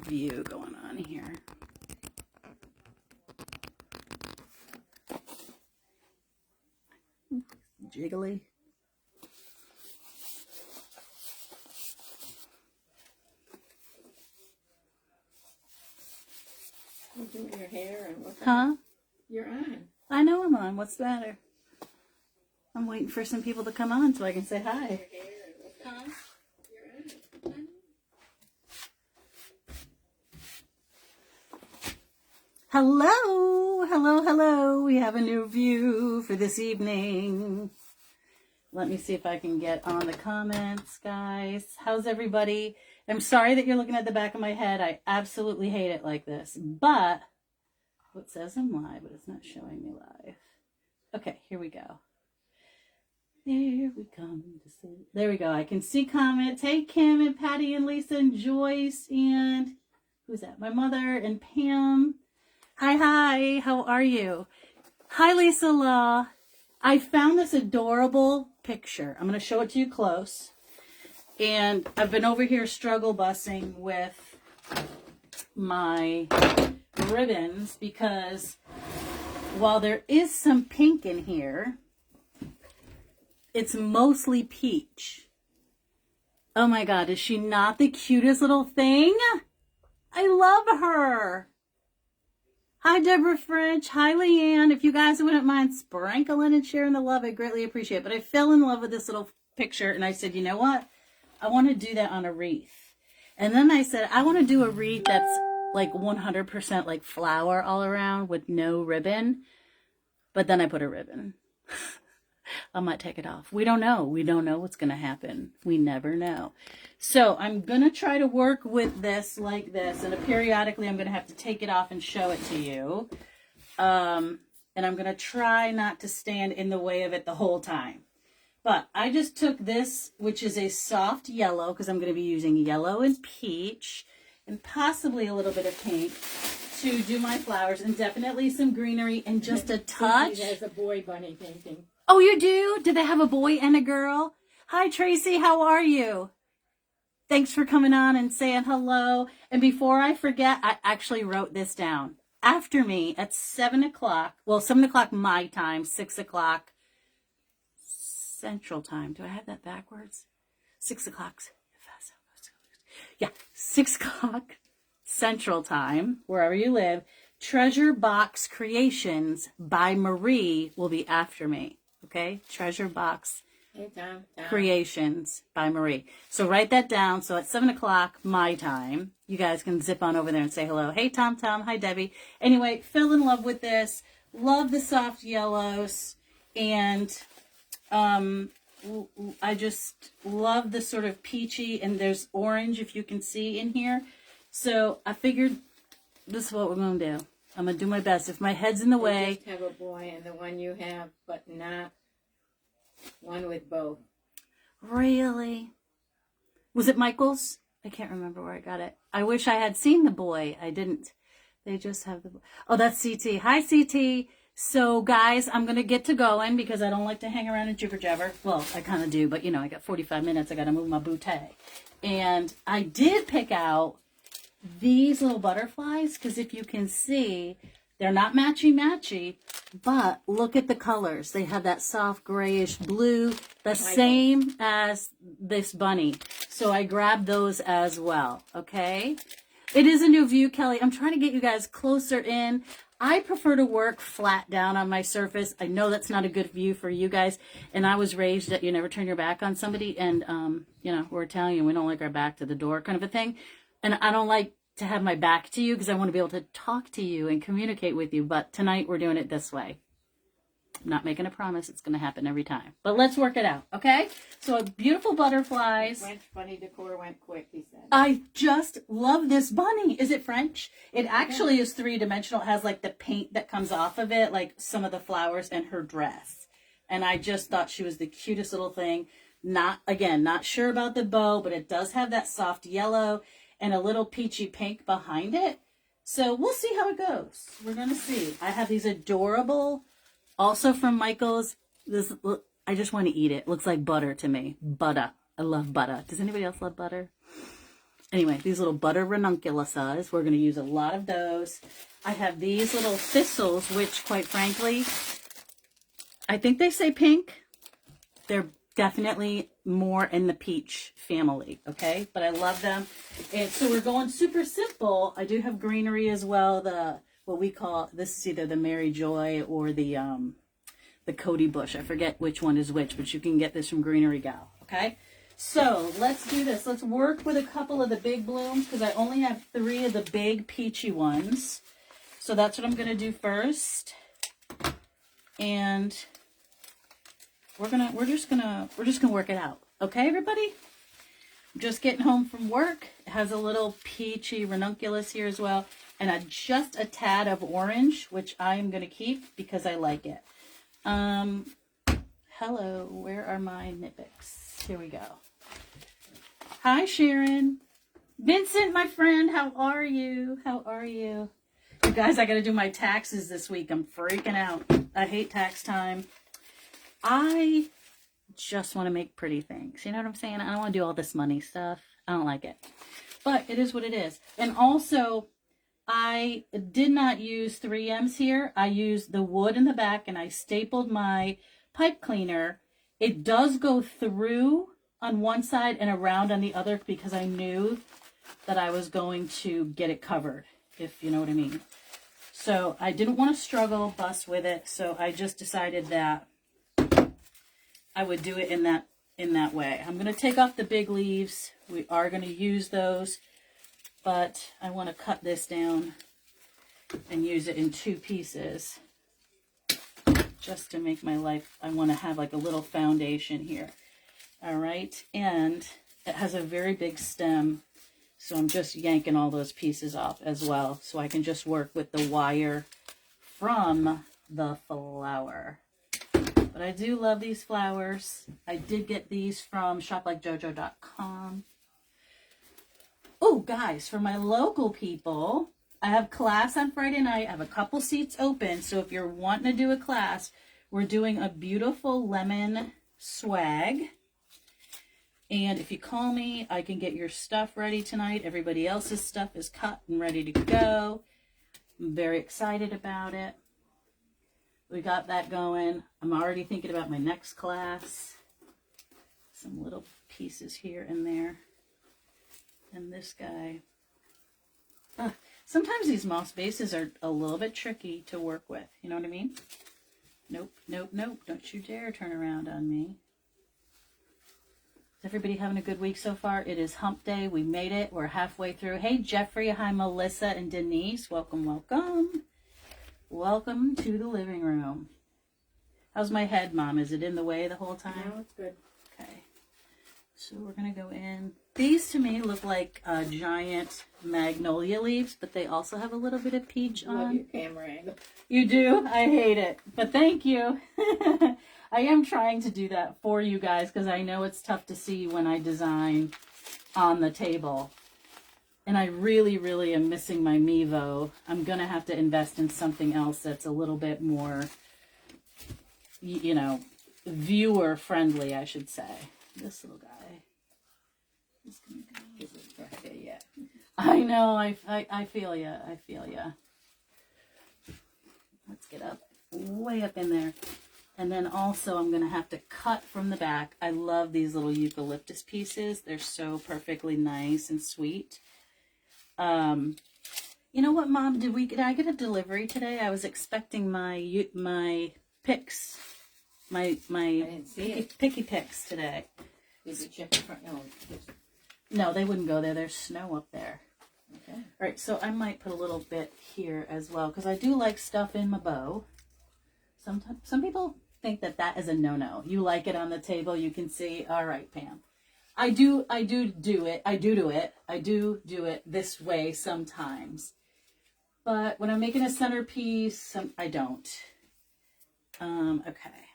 view going on here. Jiggly. You're doing your hair and what? Huh? You're on. I know I'm on. What's the matter? I'm waiting for some people to come on so I can say hi. Huh? You're on. Hello, hello, hello. We have a new view for this evening. Let me see if I can get on the comments, guys. How's everybody? I'm sorry that you're looking at the back of my head. I absolutely hate it like this. But it says I'm live, but it's not showing me live. Okay, here we go. There we come. There we go. I can see comments. Hey, Kim and Patty and Lisa and Joyce and who's that? My mother and Pam. Hi. How are you? Hi, Lisa Law. I found this adorable picture. I'm going to show it to you close. And I've been over here struggle bussing with my ribbons because while there is some pink in here, it's mostly peach. Oh my God, is she not the cutest little thing? I love her. Hi, Deborah French. Hi, Leanne. If you guys wouldn't mind sprinkling and sharing the love, I greatly appreciate it. But I fell in love with this little picture and I said, you know what? I want to do that on a wreath. And then I said, I want to do a wreath that's like 100% like flower all around with no ribbon. But then I put a ribbon. I might take it off. We don't know. We don't know what's going to happen. We never know. So I'm going to try to work with this like this. And periodically I'm going to have to take it off and show it to you. And I'm going to try not to stand in the way of it the whole time. But I just took this, which is a soft yellow, because I'm going to be using yellow and peach and possibly a little bit of pink to do my flowers, and definitely some greenery and just a touch. There's a boy bunny painting. Oh, you do? Do they have a boy and a girl? Hi, Tracy. How are you? Thanks for coming on and saying hello. And before I forget, I actually wrote this down. After me at 7 o'clock, well, 7 o'clock my time, 6 o'clock Central Time. Do I have that backwards? 6 o'clock. Yeah, 6 o'clock Central Time, wherever you live. Treasure Box Creations by Marie will be after me. Okay? Treasure Box Creations by Marie. So write that down. So at 7 o'clock my time, you guys can zip on over there and say hello. Hey, Tom. Hi, Debbie. Anyway, fell in love with this. Love the soft yellows. And I just love the sort of peachy, and there's orange if you can see in here. So I figured this is what we're going to do. I'm going to do my best. If my head's in the way. Just have a boy and the one you have, but not one with both. Really? Was it Michael's? I can't remember where I got it. I wish I had seen the boy. I didn't. They just have the boy. Oh, that's CT. Hi, CT. So, guys, I'm going to get to going because I don't like to hang around and jibber jabber. Well, I kind of do, but, you know, I got 45 minutes. I got to move my bootay. And I did pick out these little butterflies because if you can see, they're not matchy-matchy, but look at the colors. They have that soft grayish blue, the same as this bunny. So I grabbed those as well, okay? It is a new view, Kelly. I'm trying to get you guys closer in. I prefer to work flat down on my surface. I know that's not a good view for you guys. And I was raised that you never turn your back on somebody. And, you know, we're Italian. We don't like our back to the door kind of a thing. And I don't like to have my back to you because I want to be able to talk to you and communicate with you. But tonight we're doing it this way. I'm not making a promise. It's going to happen every time. But let's work it out, okay? So beautiful butterflies. French bunny decor went quick, he said. I just love this bunny. Is it French? It actually is three-dimensional. It has like the paint that comes off of it, like some of the flowers and her dress. And I just thought she was the cutest little thing. Not sure about the bow, but it does have that soft yellow and a little peachy pink behind it. So we'll see how it goes. We're going to see. I have these adorable, also from Michael's. This, I just want to eat it. Looks like butter to me. Butter. I love butter. Does anybody else love butter? Anyway, these little butter ranunculuses, we're going to use a lot of those. I have these little thistles, which quite frankly, I think they say pink. They're definitely more in the peach family, okay? But I love them. And so we're going super simple. I do have greenery as well. What we call, this is either the Mary Joy or the Cody Bush. I forget which one is which, but you can get this from Greenery Gal, okay? So let's do this. Let's work with a couple of the big blooms because I only have 3 of the big peachy ones. So that's what I'm going to do first. And we're just gonna work it out. Okay, everybody? I'm just getting home from work. It has a little peachy ranunculus here as well. And just a tad of orange, which I am going to keep because I like it. Hello, where are my nitpicks? Here we go. Hi, Sharon. Vincent, my friend, how are you? How are you? You guys, I got to do my taxes this week. I'm freaking out. I hate tax time. I just want to make pretty things. You know what I'm saying? I don't want to do all this money stuff. I don't like it. But it is what it is. And also, I did not use 3Ms here. I used the wood in the back and I stapled my pipe cleaner. It does go through on one side and around on the other because I knew that I was going to get it covered, if you know what I mean. So I didn't want to struggle, bust with it. So I just decided that I would do it in that way. I'm going to take off the big leaves. We are going to use those, but I want to cut this down and use it in 2 pieces just to make my life, I want to have like a little foundation here. All right. And it has a very big stem. So I'm just yanking all those pieces off as well. So I can just work with the wire from the flower. But I do love these flowers. I did get these from shoplikejojo.com. Oh, guys, for my local people, I have class on Friday night. I have a couple seats open. So if you're wanting to do a class, we're doing a beautiful lemon swag. And if you call me, I can get your stuff ready tonight. Everybody else's stuff is cut and ready to go. I'm very excited about it. We got that going. I'm already thinking about my next class. Some little pieces here and there. And this guy. Sometimes these moss bases are a little bit tricky to work with. You know what I mean? Nope, nope, nope. Don't you dare turn around on me. Is everybody having a good week so far? It is hump day. We made it. We're halfway through. Hey, Jeffrey. Hi, Melissa and Denise. Welcome, welcome. Welcome to the living room. How's my head, Mom? Is it in the way the whole time? No, it's good. Okay. So we're going to go in. These to me look like giant magnolia leaves, but they also have a little bit of peach on. Love your camera angle. You do? I hate it. But thank you. I am trying to do that for you guys because I know it's tough to see when I design on the table. And I really, really am missing my Mevo. I'm going to have to invest in something else that's a little bit more, you know, viewer friendly, I should say. This little guy. He's gonna go. This is Friday, yeah. I know. I feel ya. I feel ya. Let's get up, way up in there. And then also I'm going to have to cut from the back. I love these little eucalyptus pieces. They're so perfectly nice and sweet. You know what, Mom? Did I get a delivery today? I was expecting my picks. My I didn't see picky picks today. Did you check the front? No. No, they wouldn't go there. There's snow up there. Okay. All right, so I might put a little bit here as well because I do like stuff in my bow. Sometimes some people think that is a no-no. You like it on the table, you can see. All right, Pam. I do do it this way sometimes. But when I'm making a centerpiece, I don't. Okay.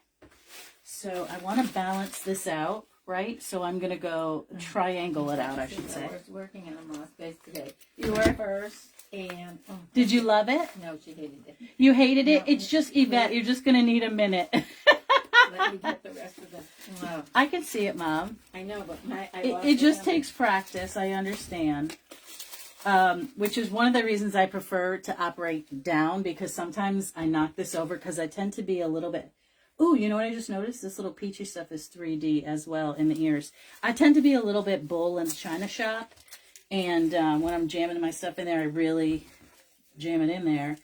So I want to balance this out, right? So I'm going to go triangle it out, I should say. I was working in a moss base today. You were? First, and... Did you love it? No, she hated it. You hated it? No, It's just, Yvette, you're just going to need a minute. Let me get the rest of the Oh, I can see it, Mom. I know, but It just takes practice. I understand. Which is one of the reasons I prefer to operate down, because sometimes I knock this over because I tend to be a little bit. Ooh, you know what I just noticed? This little peachy stuff is 3D as well in the ears. I tend to be a little bit bull in the china shop. And when I'm jamming my stuff in there, I really jam it in there.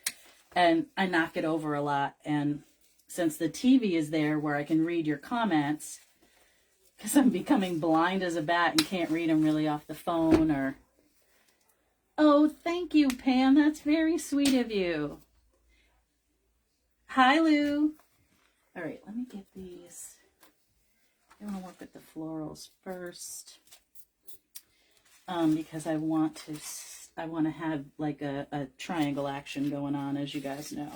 And I knock it over a lot. And since the TV is there where I can read your comments, because I'm becoming blind as a bat and can't read them really off the phone or... Oh, thank you, Pam. That's very sweet of you. Hi, Lou. All right, let me get these. I want to work with the florals first, because I want to have like a triangle action going on, as you guys know.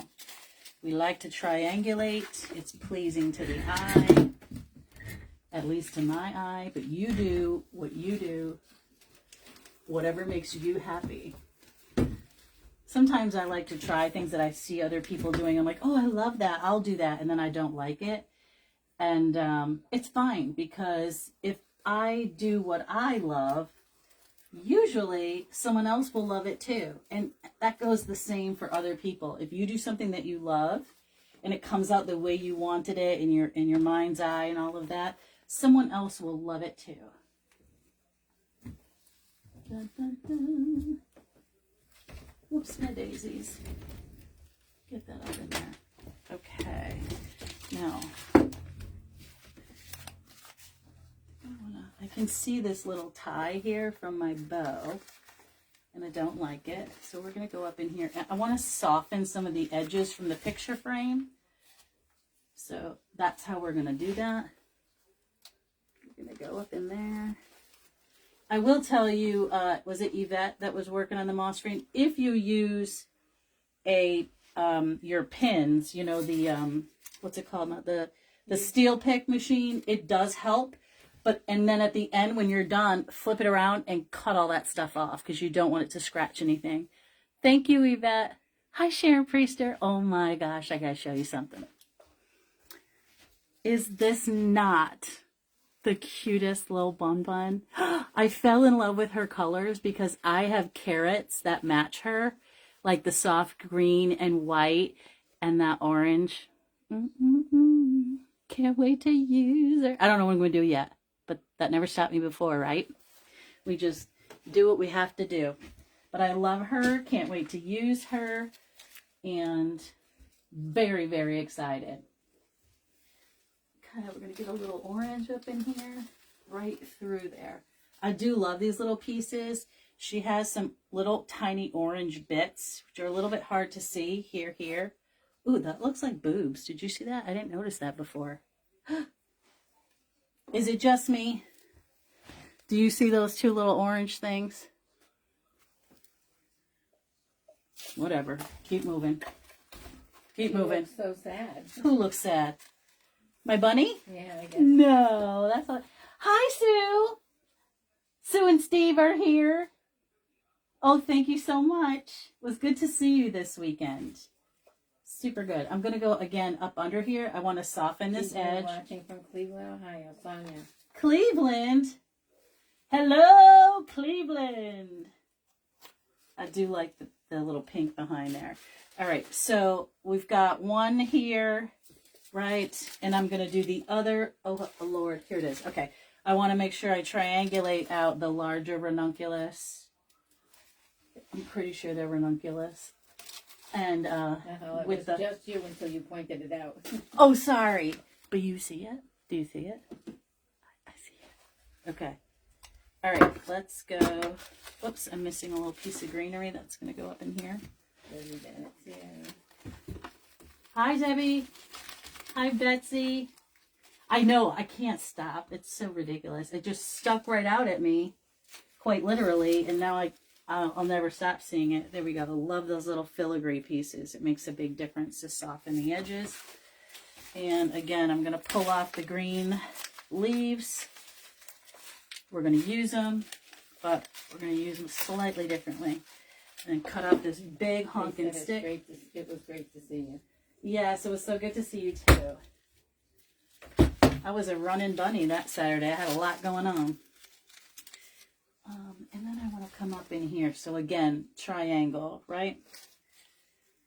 We like to triangulate. It's pleasing to the eye, at least to my eye. But you do what you do. Whatever makes you happy. Sometimes I like to try things that I see other people doing. I'm like, oh, I love that. I'll do that. And then I don't like it. And it's fine, because if I do what I love, usually someone else will love it too. And that goes the same for other people. If you do something that you love and it comes out the way you wanted it in your mind's eye and all of that, someone else will love it too. Dun, dun, dun. Whoops, my daisies. Get that up in there. Okay. Now, I can see this little tie here from my bow, and I don't like it. So we're going to go up in here. I want to soften some of the edges from the picture frame. So that's how we're going to do that. We're going to go up in there. I will tell you, was it Yvette that was working on the moss screen? If you use your pins, you know, the, what's it called? The steel pick machine, it does help. And then at the end, when you're done, flip it around and cut all that stuff off, because you don't want it to scratch anything. Thank you, Yvette. Hi, Sharon Priester. Oh my gosh, I gotta show you something. Is this not the cutest little bun? I fell in love with her colors because I have carrots that match her, like the soft green and white and that orange. Can't wait to use her. I don't know what I'm going to do yet, but that never stopped me before, right? We just do what we have to do. But I love her. Can't wait to use her. And very, very excited. We're going to get a little orange up in here, right through there. I do love these little pieces. She has some little tiny orange bits, which are a little bit hard to see here. Ooh, that looks like boobs. Did you see that? I didn't notice that before. Is it just me? Do you see those two little orange things? Whatever. Keep moving. Keep moving. Looks so sad. Who looks sad? My bunny? Yeah, I guess. No, that's not. Hi, Sue. Sue and Steve are here. Oh, thank you so much. It was good to see you this weekend. Super good. I'm going to go again up under here. I want to soften this edge. Watching from Cleveland, Ohio, Sonia. Cleveland. Hello, Cleveland. I do like the little pink behind there. All right, so we've got one here. Right, and I'm going to do the other, oh Lord, here it is. Okay, I want to make sure I triangulate out the larger ranunculus. I'm pretty sure they're ranunculus. And It was just you until you pointed it out. Oh, sorry. But you see it? Do you see it? I see it. Okay. All right, let's go. Whoops, I'm missing a little piece of greenery. That's going to go up in here. Hi, Debbie. Hi, Betsy. I know, I can't stop. It's so ridiculous. It just stuck right out at me, quite literally, and now I'll never stop seeing it. There we go. I love those little filigree pieces. It makes a big difference to soften the edges. And again, I'm going to pull off the green leaves. We're going to use them, but we're going to use them slightly differently. And cut off this big honking stick. It was great to see you. Yes, it was so good to see you too. I was a running bunny that Saturday. I had a lot going on. And then I want to come up in here. So again, triangle, right?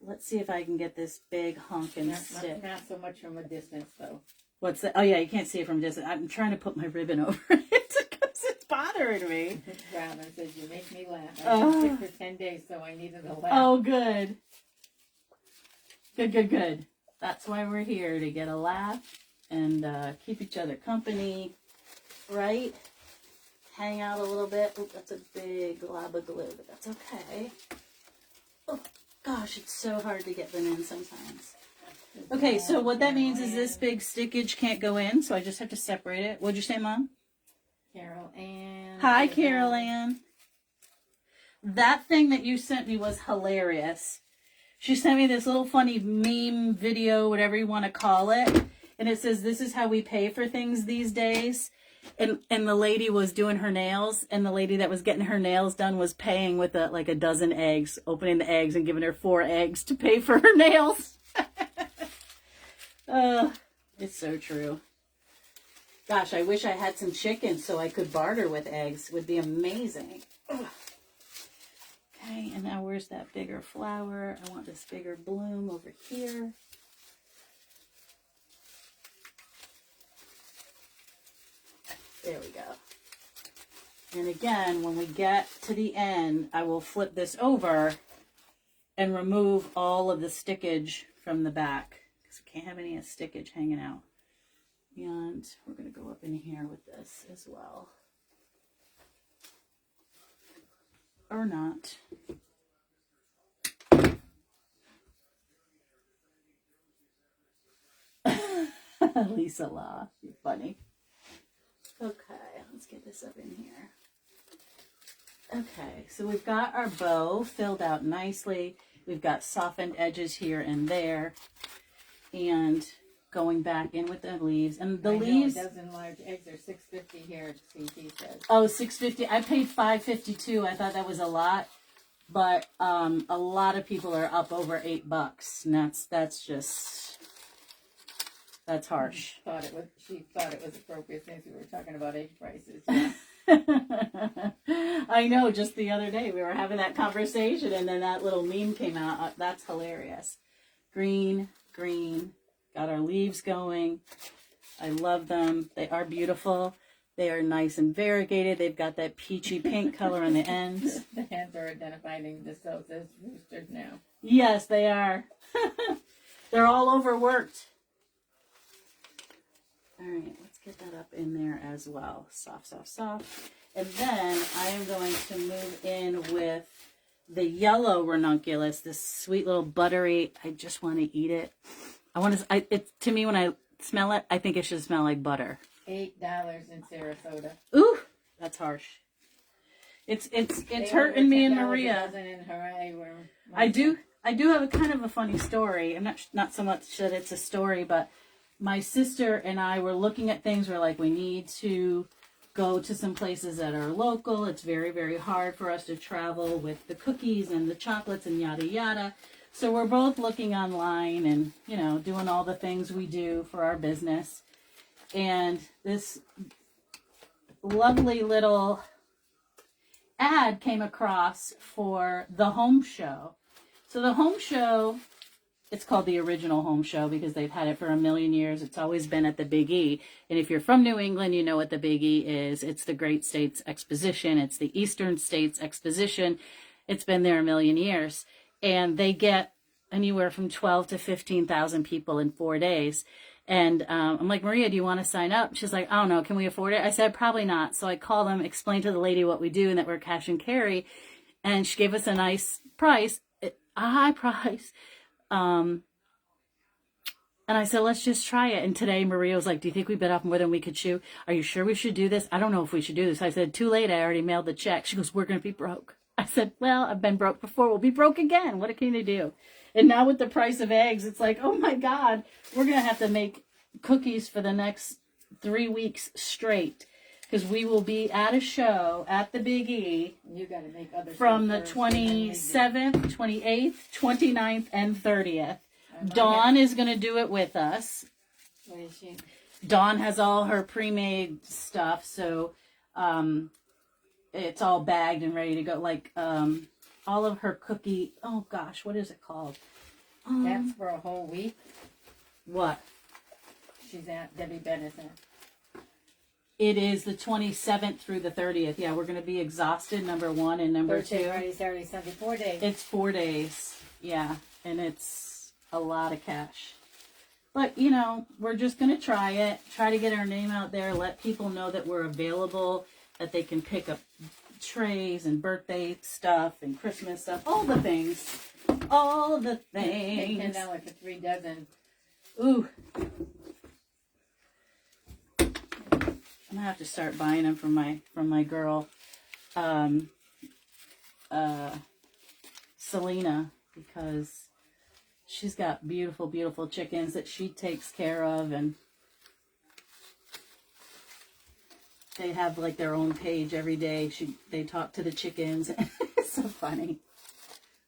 Let's see if I can get this big honkin' stick. Not so much from a distance, though. What's that? Oh, yeah, you can't see it from a distance. I'm trying to put my ribbon over it because it's bothering me. Robin says, you make me laugh. I was sick for 10 days, so I needed a laugh. Oh, good. Good, good, good. That's why we're here, to get a laugh and keep each other company, right? Hang out a little bit. Oh, that's a big glob of glue, but that's okay. Oh, gosh, it's so hard to get them in sometimes. Okay, so what that means is this big stickage can't go in, so I just have to separate it. What'd you say, Mom? Carol Ann. Hi, Carol Ann. That thing that you sent me was hilarious. She sent me this little funny meme video, whatever you want to call it. And it says, this is how we pay for things these days. And the lady was doing her nails, and the lady that was getting her nails done was paying with a dozen eggs, opening the eggs and giving her 4 eggs to pay for her nails. It's so true. Gosh, I wish I had some chicken so I could barter with eggs. It would be amazing. Ugh. Okay, and now where's that bigger flower? I want this bigger bloom over here. There we go. And again, when we get to the end, I will flip this over and remove all of the stickage from the back, because we can't have any stickage hanging out. And we're going to go up in here with this as well. Or not. Lisa Law, you're funny. Okay, let's get this up in here. Okay, so we've got our bow filled out nicely. We've got softened edges here and there. And going back in with the leaves. And the leaves... a dozen large eggs are $6.50 here, CT says. Oh, $6.50. I paid $5.52. I thought that was a lot. But a lot of people are up over $8. And that's just... That's harsh. She thought it was appropriate since we were talking about egg prices. Yeah. I know, just the other day we were having that conversation and then that little meme came out. That's hilarious. Green, green. Got our leaves going. I love them. They are beautiful. They are nice and variegated. They've got that peachy pink color on the ends. The hands are identifying themselves as roosters now. Yes, they are. They're all overworked. All right, let's get that up in there as well. Soft, soft, soft. And then I am going to move in with the yellow ranunculus, this sweet little buttery. I just want to eat it. To me, when I smell it, I think it should smell like butter. $8 in Sarasota. Ooh, that's harsh. It's hurting me and Maria. In Hawaii I do have a kind of a funny story. I'm not so much that it's a story, but my sister and I were looking at things. We're like, we need to go to some places that are local. It's very, very hard for us to travel with the cookies and the chocolates and yada, yada. So we're both looking online and, doing all the things we do for our business. And this lovely little ad came across for the home show. So the home show, it's called the original home show because they've had it for 1,000,000 years. It's always been at the Big E. And if you're from New England, you know what the Big E is. It's the Great States Exposition. It's the Eastern States Exposition. It's been there 1,000,000 years. And they get anywhere from 12 to 15,000 people in 4 days. And I'm like, Maria, do you want to sign up? She's like, I don't know. Can we afford it? I said, probably not. So I called them, explained to the lady what we do and that we're cash and carry. And she gave us a nice price, a high price. And I said, let's just try it. And today Maria was like, do you think we bit off more than we could chew? Are you sure we should do this? I don't know if we should do this. I said, too late. I already mailed the check. She goes, we're going to be broke. I said, well, I've been broke before. We'll be broke again. What can you do? And now with the price of eggs, it's like, oh my God, we're going to have to make cookies for the next 3 weeks straight. Because we will be at a show at the Big E. You got to make other from the 27th, 28th, 29th, and 30th. Dawn is going to do it with us. What is she? Dawn has all her pre-made stuff, so it's all bagged and ready to go. Like all of her cookie. Oh gosh, what is it called? That's for a whole week. What? She's at Debbie Bennett's at. It is the 27th through the 30th. Yeah, we're going to be exhausted, number one, and number Thursday, two. Friday, Saturday, Sunday, 4 days. It's 4 days. Yeah, and it's a lot of cash. But, you know, we're just going to try it. Try to get our name out there. Let people know that we're available, that they can pick up trays and birthday stuff and Christmas stuff. All the things. All the Pay things. $10 for 3 dozen. Ooh. I'm gonna have to start buying them from my girl, Selena, because she's got beautiful chickens that she takes care of, and they have like their own page every day. They talk to the chickens. It's so funny.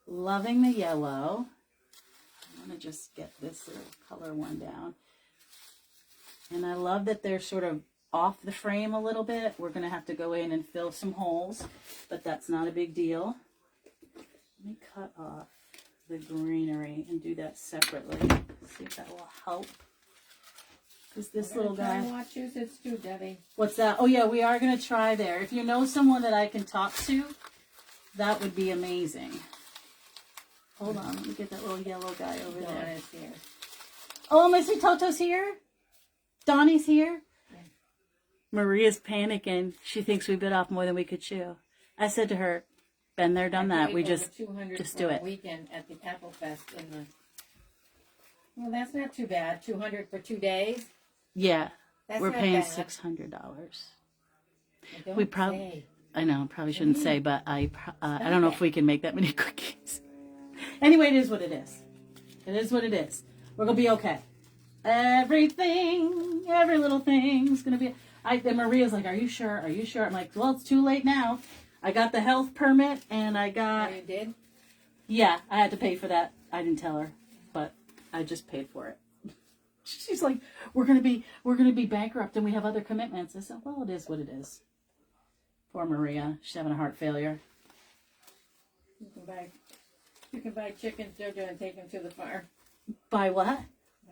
Loving the yellow. I'm gonna just get this little color one down, and I love that they're sort of off the frame a little bit. We're going to have to go in and fill some holes, but that's not a big deal. Let me cut off the greenery and do that separately. See if that will help. Because this little guy... Massachusetts too, Debbie. What's that? Oh yeah, we are going to try there. If you know someone that I can talk to, that would be amazing. Hold on, let me get that little yellow guy over there. Donna's here. Oh, Missy Toto's here? Donnie's here? Maria's panicking. She thinks we bit off more than we could chew. I said to her, been there, done that. We just do it. Weekend at the Apple Fest in the... Well, that's not too bad. 200 for 2 days. Yeah, That's we're not paying bad. $600. Don't We probably... say. I know, probably shouldn't say, but I don't know if we can make that many cookies. Anyway, it is what it is. It is what it is. We're going to be okay. Everything, every little thing's going to be... And Maria's like, are you sure? Are you sure? I'm like, well, it's too late now. I got the health permit, and I got... Oh, you did? Yeah, I had to pay for that. I didn't tell her, but I just paid for it. She's like, we're gonna be bankrupt, and we have other commitments. I said, well, it is what it is. Poor Maria, she's having a heart failure. You can buy chickens, Jojo, and take them to the farm. Buy what?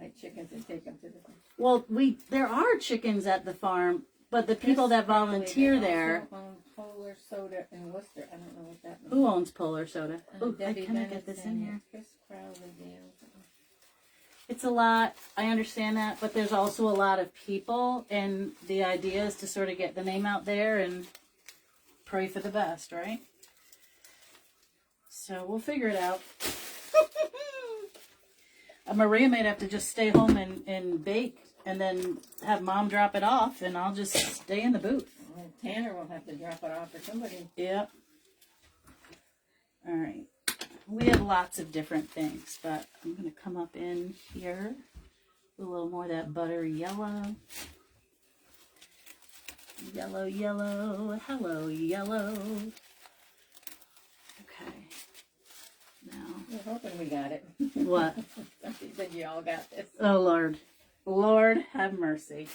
Buy chickens and take them to the farm. Well, there are chickens at the farm, but the people that volunteer there. Polar Soda in Worcester. I don't know what that means. Who owns Polar Soda? Oh, can I Debbie get this in here? Chris Crowley, It's a lot. I understand that, but there's also a lot of people, and the idea is to sort of get the name out there and pray for the best, right? So we'll figure it out. Maria may have to just stay home and bake, and then have Mom drop it off, and I'll just stay in the booth. Well, Tanner will have to drop it off for somebody. Yep. All right. We have lots of different things, but I'm going to come up in here with a little more of that buttery yellow. Yellow, yellow. Hello, yellow. Okay. Now. We're hoping we got it. What? Somebody said you all got this. Oh, Lord. Lord, have mercy.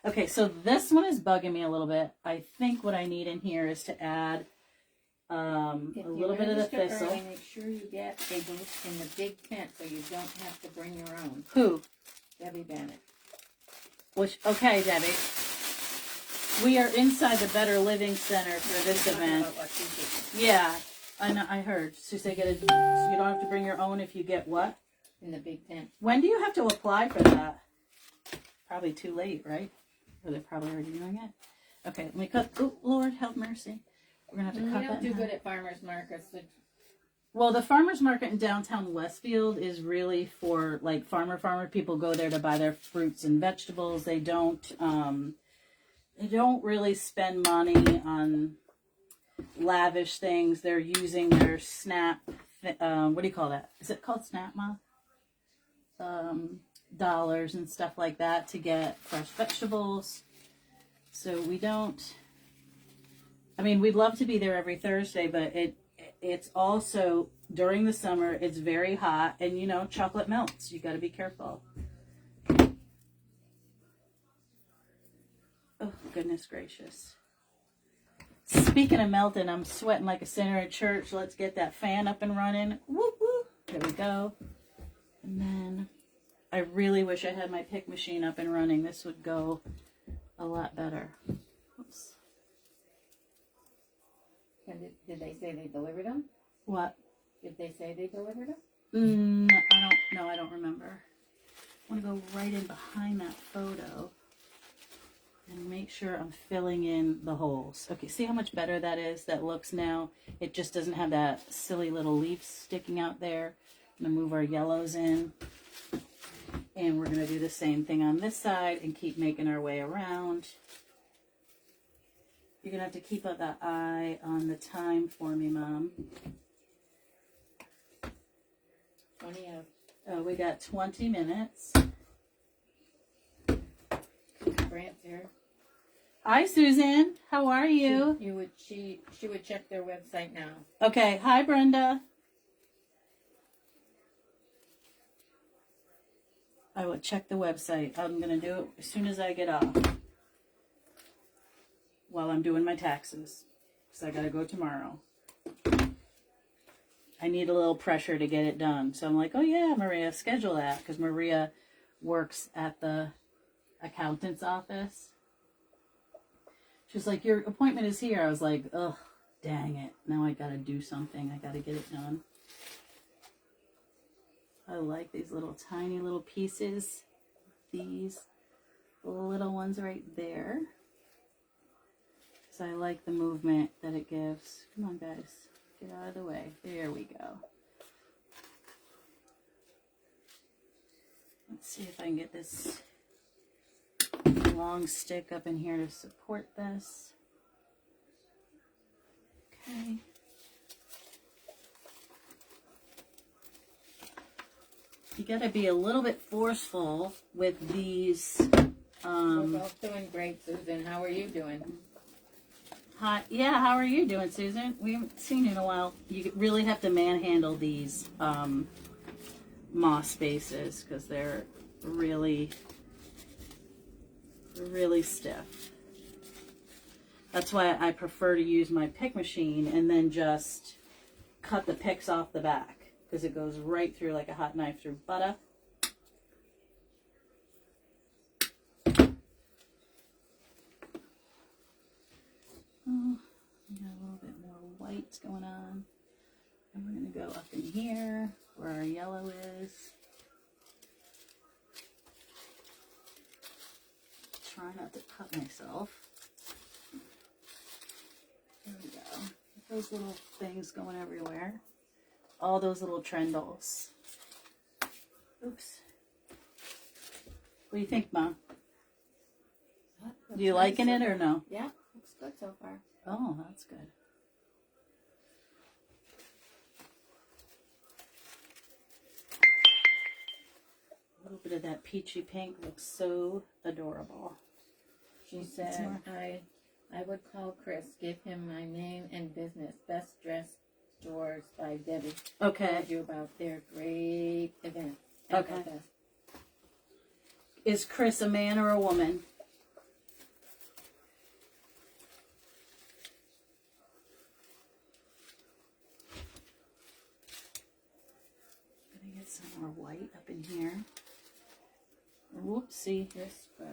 Okay, so this one is bugging me a little bit. I think what I need in here is to add a little bit of the thistle. Early, make sure you get a booth in the big tent so you don't have to bring your own. Who? Debbie Bennett. Okay, Debbie. We are inside the Better Living Center for this event. Yeah, I know. I heard. So you don't have to bring your own if you get what? In the big tent. When do you have to apply for that? Probably too late, right? Or they're probably already doing it. Okay, let me cut. Oh, Lord, have mercy. We're gonna have to cut that. We don't do good at farmers markets. Well, the farmers market in downtown Westfield is really for like farmer people go there to buy their fruits and vegetables. They don't really spend money on lavish things. They're using their SNAP. What do you call that? Is it called SNAP, Mom? Dollars and stuff like that to get fresh vegetables. So we don't. I mean, we'd love to be there every Thursday, but it's also during the summer. It's very hot, and chocolate melts. You got to be careful. goodness gracious. Speaking of melting, I'm sweating like a sinner at church. Let's get that fan up and running. Whoop, whoop. There we go. And then I really wish I had my pick machine up and running. This would go a lot better. Oops. And did they say they delivered them? What? Did they say they delivered them? I don't remember. I want to go right in behind that photo and make sure I'm filling in the holes. Okay, see how much better that is? That looks now. It just doesn't have that silly little leaf sticking out there. I'm going to move our yellows in. And we're going to do the same thing on this side and keep making our way around. You're going to have to keep an eye on the time for me, Mom. 20 out. Oh, we got 20 minutes. Brant's here. Hi, Susan. How are you? She would check their website now. Okay. Hi, Brenda. I will check the website. I'm going to do it as soon as I get off. While I'm doing my taxes. Because I got to go tomorrow. I need a little pressure to get it done. So I'm like, oh yeah, Maria, schedule that. Because Maria works at the accountant's office. She's like, your appointment is here. I was like, ugh, dang it. Now I got to do something. I got to get it done. I like these little tiny little pieces. These little ones right there. Because I like the movement that it gives. Come on, guys. Get out of the way. There we go. Let's see if I can get this long stick up in here to support this. Okay. You gotta be a little bit forceful with these. We're both doing great, Susan. How are you doing? Hi, yeah, how are you doing, Susan? We haven't seen you in a while. You really have to manhandle these moss bases because they're really, really stiff. That's why I prefer to use my pick machine and then just cut the picks off the back because it goes right through like a hot knife through butter. Oh, we got a little bit more whites going on. And we're going to go up in here where our yellow is. Try not to cut myself. There we go. Those little things going everywhere. All those little trendles. Oops. What do you think, Mom? Do you liking it or no? Yeah, looks good so far. Oh, that's good. A little bit of that peachy pink looks so adorable. She said, I would call Chris, give him my name and business. Best Dressed Stores by Debbie. Okay. Told you about their great event. Okay. Is Chris a man or a woman? Gonna get some more white up in here. Whoopsie. This way.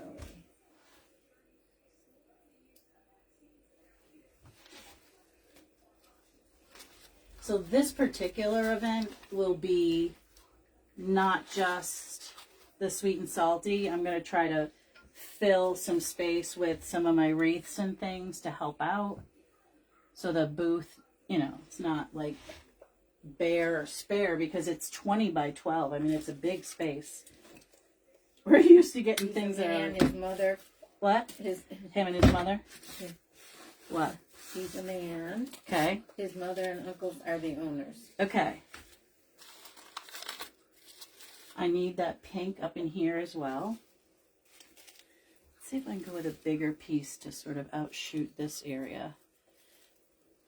So this particular event will be not just the sweet and salty. I'm going to try to fill some space with some of my wreaths and things to help out. So the booth, you know, it's not like bare or spare because it's 20 by 12. I mean, it's a big space. We're used to getting things that are... His mother. What? Him and his mother? Yeah. What? He's a man. Okay. His mother and uncles are the owners. Okay. I need that pink up in here as well. Let's see if I can go with a bigger piece to sort of outshoot this area.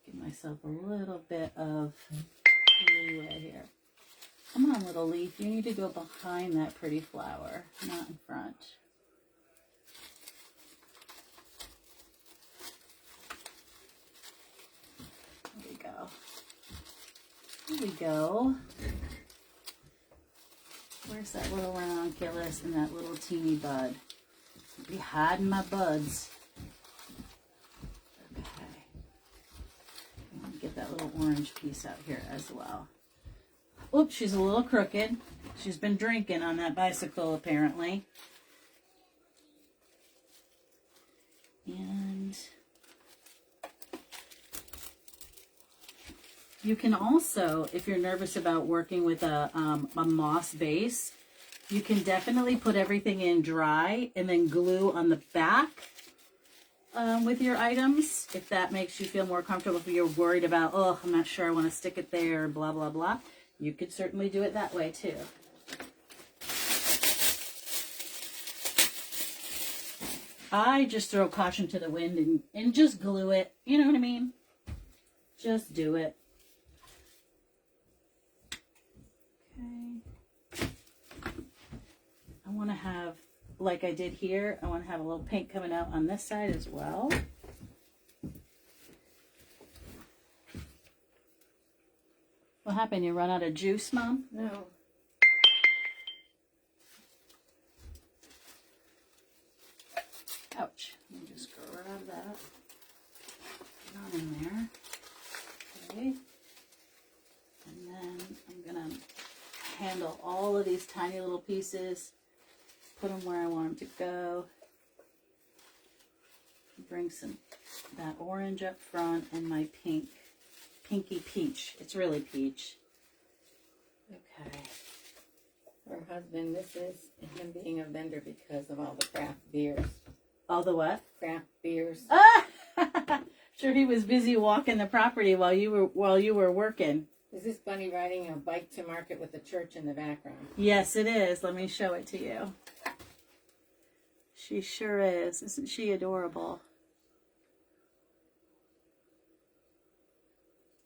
Give myself a little bit of leeway here. Come on, little leaf. You need to go behind that pretty flower, not in front. Here we go. Where's that little ranunculus and that little teeny bud? I'll be hiding my buds. Okay. I'm going to get that little orange piece out here as well. Oops, she's a little crooked. She's been drinking on that bicycle apparently. And you can also, if you're nervous about working with a moss base, you can definitely put everything in dry and then glue on the back with your items, if that makes you feel more comfortable. If you're worried about, oh, I'm not sure I want to stick it there, blah, blah, blah, you could certainly do it that way too. I just throw caution to the wind and just glue it. You know what I mean? Just do it. Okay. I want to have, like I did here, I want to have a little pink coming out on this side as well. What happened? You run out of juice, Mom? No. Ouch. Let me just grab that. Not in there. Okay. And then I'm going to handle all of these tiny little pieces. Put them where I want them to go. Bring some that orange up front and my pinky peach. It's really peach. Okay. Her husband, this is him being a vendor because of all the craft beers. All the what? Craft beers. Ah! Sure, he was busy walking the property while you were working. Is this Bunny riding a bike to market with the church in the background? Yes, it is. Let me show it to you. She sure is. Isn't she adorable?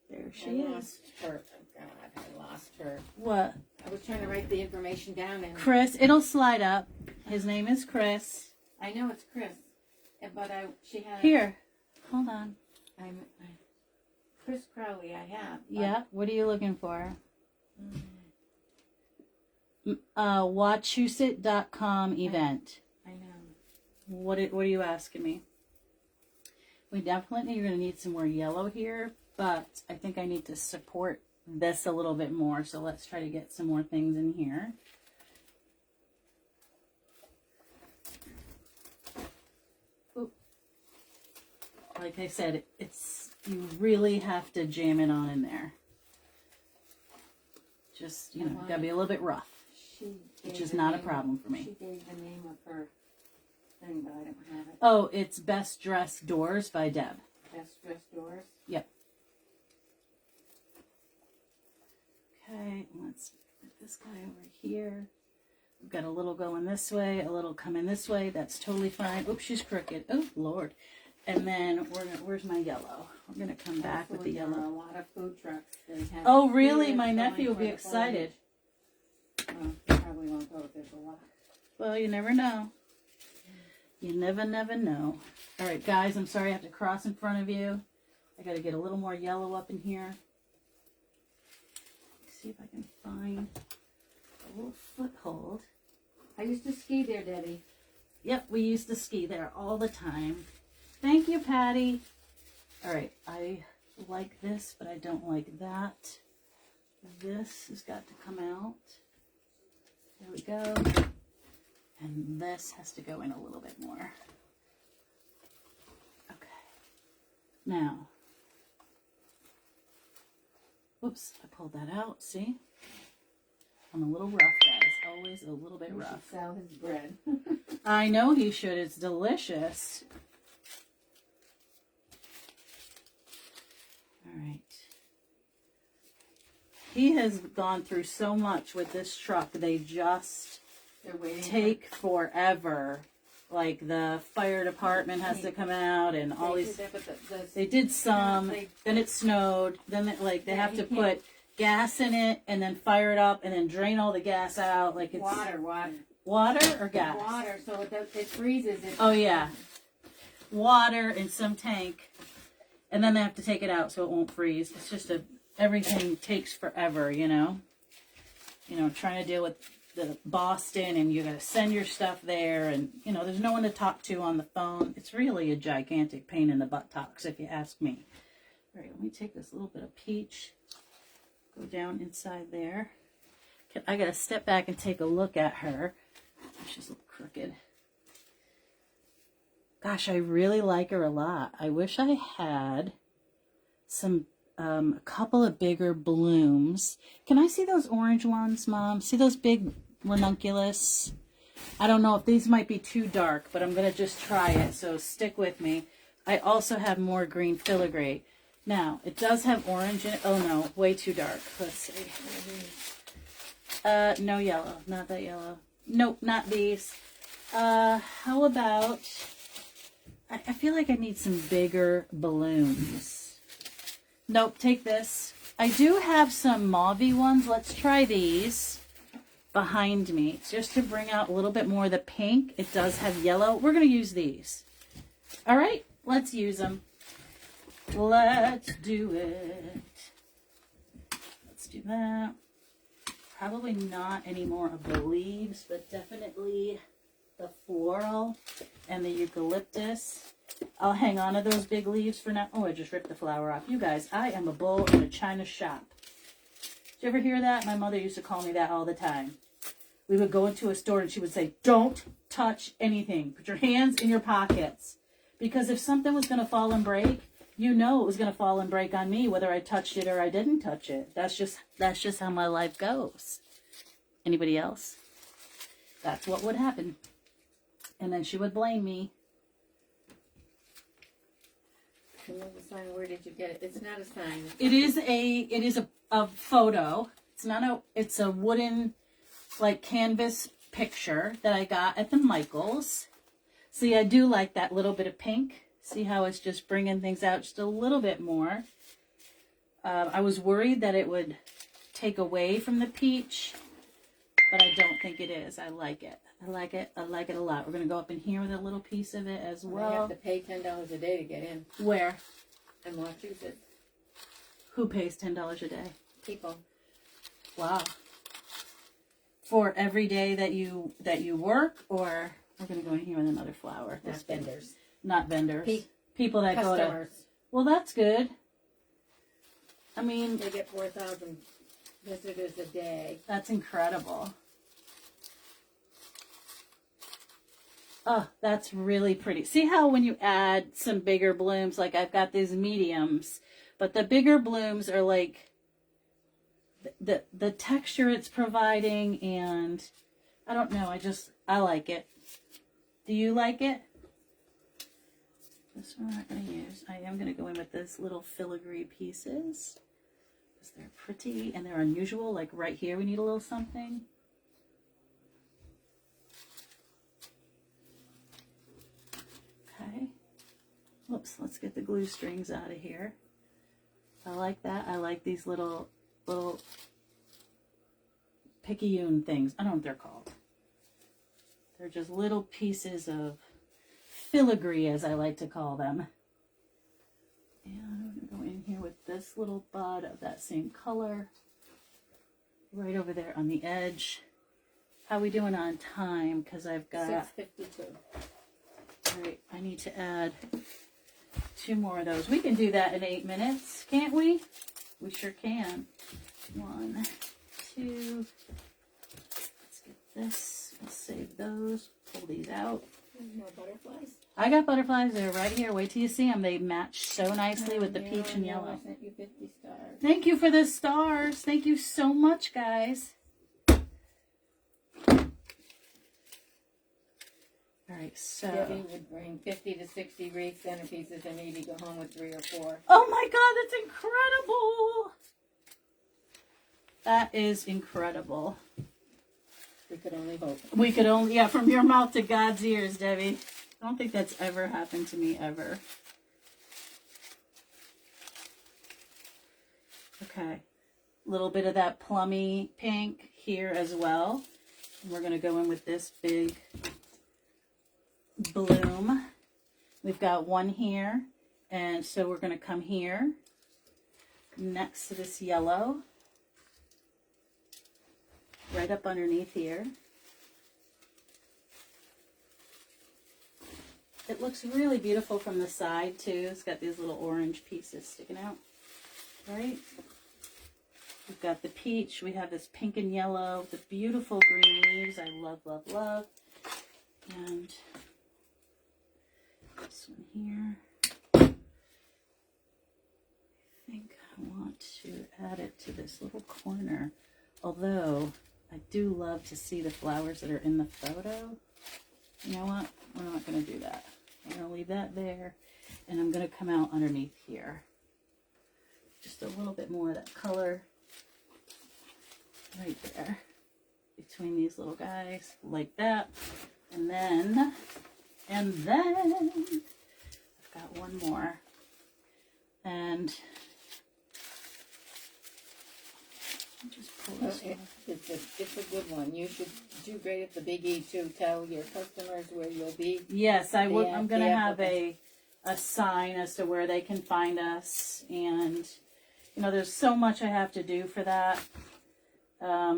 There she is. I lost her. Oh, God, I lost her. What? I was trying to write the information down. And Chris. It'll slide up. His name is Chris. I know it's Chris, but she had... Here. Hold on. Chris Crowley, I have. Yeah. What are you looking for? Wachusett.com event. I know. What are you asking me? We definitely are going to need some more yellow here, but I think I need to support this a little bit more. So let's try to get some more things in here. Ooh. Like I said, you really have to jam it on in there. Just, gotta be a little bit rough, which is not a problem for me. She gave the name of her thing, but I don't have it. Oh, it's Best Dressed Doors by Deb. Best Dressed Doors? Yep. Okay, let's put this guy over here. We've got a little going this way, a little coming this way. That's totally fine. Oops, she's crooked. Oh, Lord. And then where's my yellow? We're going to come back with the yellow. A lot of food trucks. Oh, really? My nephew will be excited. Well, probably won't go if there's a lot. Well, you never know. You never know. All right, guys, I'm sorry I have to cross in front of you. I got to get a little more yellow up in here. See if I can find a little foothold. I used to ski there, Debbie. Yep, we used to ski there all the time. Thank you, Patty. All right, I like this, but I don't like that. This has got to come out. There we go. And this has to go in a little bit more. Okay. Now, whoops, I pulled that out, see? I'm a little rough, guys. Always a little bit rough. He should sell his bread. I know he should. It's delicious. All right. He has gone through so much with this truck. They just take forever. Like the fire department has to come out and all these. They did some. Then it snowed. Then they have to put gas in it and then fire it up and then drain all the gas out. Like it's water or gas. Water, so it freezes. Oh yeah, water in some tank, and then they have to take it out so it won't freeze. It's just everything takes forever, you know? You know, trying to deal with the Boston and you got to send your stuff there and, you know, there's no one to talk to on the phone. It's really a gigantic pain in the buttocks, if you ask me. All right, let me take this little bit of peach, go down inside there. I got to step back and take a look at her. She's a little crooked. Gosh, I really like her a lot. I wish I had some, a couple of bigger blooms. Can I see those orange ones, Mom? See those big ranunculus? I don't know if these might be too dark, but I'm going to just try it, so stick with me. I also have more green filigree. Now, it does have orange in it. Oh, no, way too dark. Let's see. No yellow. Not that yellow. Nope, not these. How about... I feel like I need some bigger balloons. Nope, take this. I do have some mauve-y ones. Let's try these behind me. Just to bring out a little bit more of the pink. It does have yellow. We're going to use these. All right, let's use them. Let's do it. Let's do that. Probably not any more of the leaves, but definitely the floral and the eucalyptus. I'll hang on to those big leaves for now. Oh, I just ripped the flower off. You guys, I am a bull in a china shop. Did you ever hear that? My mother used to call me that all the time. We would go into a store and she would say, don't touch anything. Put your hands in your pockets. Because if something was going to fall and break, you know it was going to fall and break on me, whether I touched it or I didn't touch it. That's just how my life goes. Anybody else? That's what would happen. And then she would blame me. Where did you get it? It's not a sign. It is a photo. It's a wooden, like, canvas picture that I got at the Michaels. See, I do like that little bit of pink. See how it's just bringing things out just a little bit more. I was worried that it would take away from the peach, but I don't think it is. I like it. I like it. I like it a lot. We're going to go up in here with a little piece of it as well. You have to pay $10 a day to get in. Where? In Massachusetts. Who pays $10 a day? People. Wow. For every day that you work, or we're going to go in here with another flower. Not vendors. Not vendors. People that customers. go to. Well, that's good. I mean, they get 4,000 visitors a day. That's incredible. Oh, that's really pretty. See how when you add some bigger blooms, like I've got these mediums, but the bigger blooms are like the texture it's providing, and I don't know, I like it. Do you like it? This one I'm not going to use. I am going to go in with this little filigree pieces because they're pretty and they're unusual. Like right here we need a little something. Okay. Whoops, let's get the glue strings out of here. I like that. I like these little picayune things. I don't know what they're called. They're just little pieces of filigree, as I like to call them. And I'm going to go in here with this little bud of that same color. Right over there on the edge. How we doing on time? Because I've got... 6:52. All right, I need to add 2 more of those. We can do that in 8 minutes, can't we? We sure can. 1, 2. Let's get this. Let's save those. Pull these out. More butterflies? I got butterflies. They're right here. Wait till you see them. They match so nicely with the peach and yellow. I sent you 50 stars. Thank you for the stars. Thank you so much, guys. All right, so... Debbie would bring 50 to 60 wreath centerpieces and maybe go home with 3 or 4. Oh my God, that's incredible. That is incredible. We could only hope. We could only, yeah, from your mouth to God's ears, Debbie. I don't think that's ever happened to me, ever. Okay. A little bit of that plummy pink here as well. And we're going to go in with this big bloom. We've got one here. And so we're going to come here. next to this yellow, right up underneath here. It looks really beautiful from the side too. It's got these little orange pieces sticking out, right? We've got the peach. We have this pink and yellow, the beautiful green leaves. I love, love, love. And this one here. I think I want to add it to this little corner. Although I do love to see the flowers that are in the photo. You know what? We're not going to do that. I'm going to leave that there. And I'm going to come out underneath here. Just a little bit more of that color right there between these little guys, like that. And then I've got one more. And just pull this one. It's a good one. You should do great at the Big E too. Tell your customers where you'll be. Yes, I will. I'm going to have a sign as to where they can find us. And, you know, there's so much I have to do for that.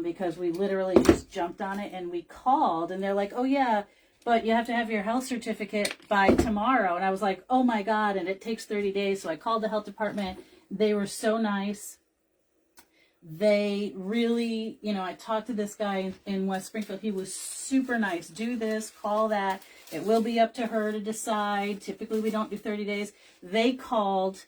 Because we literally just jumped on it and we called and they're like, oh yeah, but you have to have your health certificate by tomorrow. And I was like, oh my God. And it takes 30 days. So I called the health department. They were so nice. They really, you know, I talked to this guy in West Springfield. He was super nice. Do this, call that. It will be up to her to decide. Typically we don't do 30 days. They called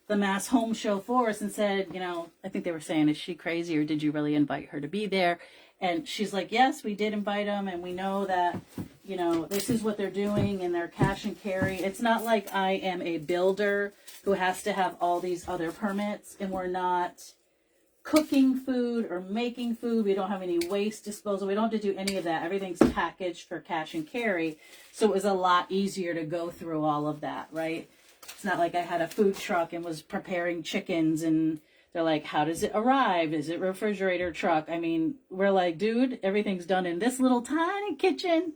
the Mass Home Show for us and said, you know, I think they were saying, is she crazy or did you really invite her to be there? And she's like, yes, we did invite them. And we know that, you know, this is what they're doing and they're cash and carry. It's not like I am a builder who has to have all these other permits and we're not cooking food or making food. We don't have any waste disposal. We don't have to do any of that. Everything's packaged for cash and carry. So it was a lot easier to go through all of that, right? It's not like I had a food truck and was preparing chickens and they're like, how does it arrive? Is it refrigerator truck? I mean, we're like, dude, everything's done in this little tiny kitchen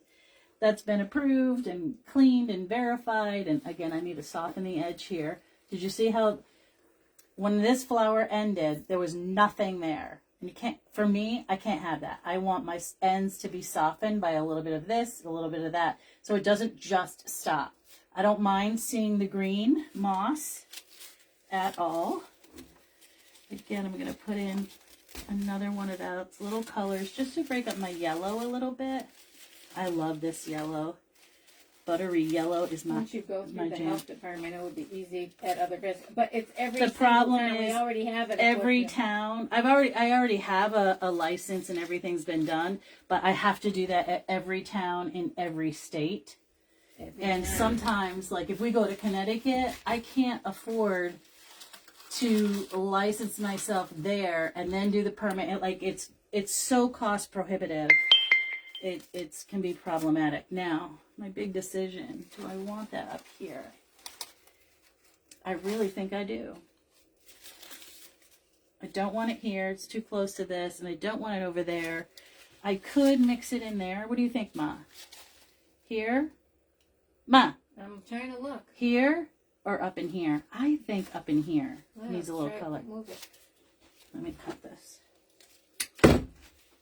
that's been approved and cleaned and verified. And again, I need to soften the edge here. Did you see how when this flower ended, there was nothing there? And you can't, for me, I can't have that. I want my ends to be softened by a little bit of this, a little bit of that. So it doesn't just stop. I don't mind seeing the green moss at all. Again, I'm going to put in another one of those little colors just to break up my yellow a little bit. I love this yellow. Buttery yellow is my Once you go through the jam. health department, it would be easy at other places. But it's every The problem town. We is already have it. every town. I already have a license and everything's been done, but I have to do that at every town in every state. And sometimes, like if we go to Connecticut, I can't afford to license myself there and then do the permit. It's so cost prohibitive. It can be problematic. Now, my big decision, do I want that up here? I really think I do. I don't want it here. It's too close to this, and I don't want it over there. I could mix it in there. What do you think, Ma? Here? Ma? I'm trying to look. Here or up in here? I think up in here. Well, Needs a little color. Move it. Let me cut this.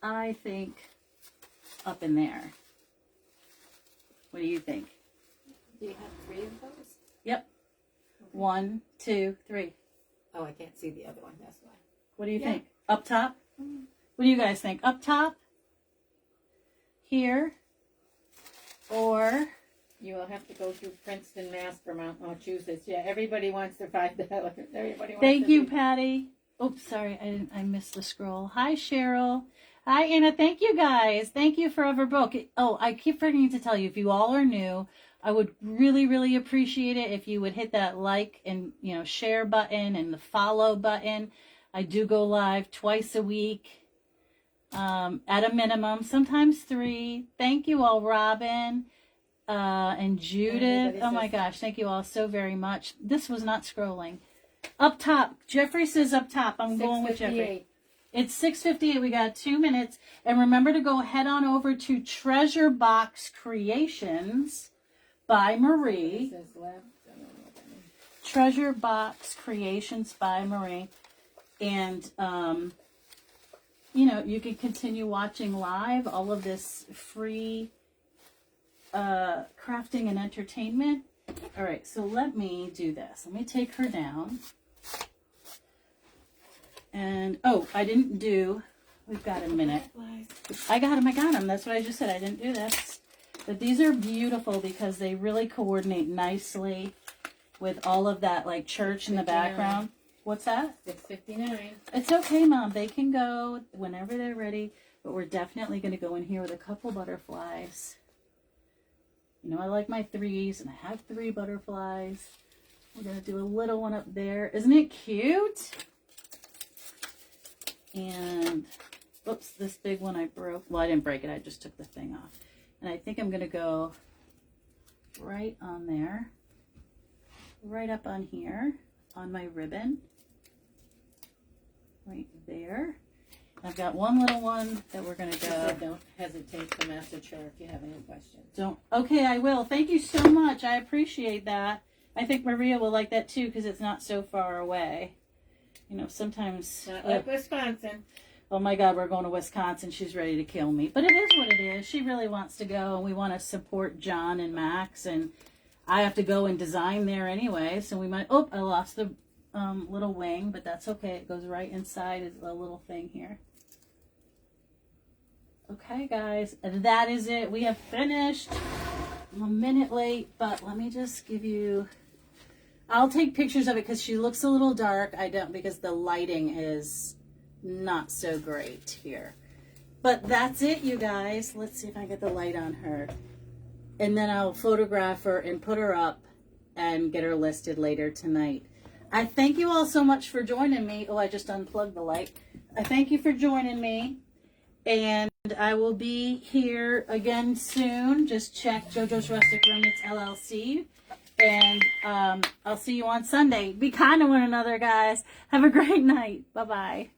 I think up in there. What do you think? Do you have 3 of those? Yep. Okay. 1, 2, 3. Oh, I can't see the other one. That's why. What do you think? Up top? What do you guys think? Up top? Here? Or? You will have to go through Princeton, Mass, Vermont, Massachusetts. Yeah, everybody wants to find that. Everybody wants Thank to you, do... Patty. Oops, sorry, I missed the scroll. Hi, Cheryl. Hi, Anna. Thank you, guys. Thank you, Forever Book. Oh, I keep forgetting to tell you, if you all are new, I would really, really appreciate it if you would hit that like and, you know, share button and the follow button. I do go live twice a week, at a minimum, sometimes 3. Thank you all, Robin. And Judith. Oh my gosh, thank you all so very much. This was not scrolling. Up top. Jeffrey says up top. I'm going with Jeffrey. It's 6:58. We got 2 minutes. And remember to go head on over to Treasure Box Creations by Marie. Treasure Box Creations by Marie. And, you know, you can continue watching live all of this free crafting and entertainment. All right, so let me do this. Let me take her down. And, oh, I didn't do, we've got a minute. I got them. That's what I just said. I didn't do this. But these are beautiful because they really coordinate nicely with all of that, like, church in the background. What's that? $6.59. It's okay, Mom. They can go whenever they're ready. But we're definitely going to go in here with a couple butterflies. You know, I like my 3s, and I have 3 butterflies. We're going to do a little one up there. Isn't it cute? And, oops, this big one I broke. Well, I didn't break it. I just took the thing off. And I think I'm going to go right on there. Right up on here. On my ribbon. Right there. I've got one little one that we're going to go. So don't hesitate to message her if you have any questions. Okay, I will. Thank you so much. I appreciate that. I think Maria will like that too because it's not so far away. You know, sometimes... Not like Wisconsin. Oh my God, we're going to Wisconsin. She's ready to kill me. But it is what it is. She really wants to go, and we want to support John and Max, and I have to go and design there anyway, so we might... Oh, I lost the little wing, but that's okay. It goes right inside a little thing here. Okay, guys, that is it. We have finished. I'm a minute late, but let me just give you... I'll take pictures of it because she looks a little dark. I don't, because the lighting is not so great here. But that's it, you guys. Let's see if I get the light on her. And then I'll photograph her and put her up and get her listed later tonight. I thank you all so much for joining me. Oh, I just unplugged the light. I thank you for joining me. And I will be here again soon. Just check JoJo's Rustic Remnants LLC. And I'll see you on Sunday. Be kind to one another, guys. Have a great night. Bye-bye.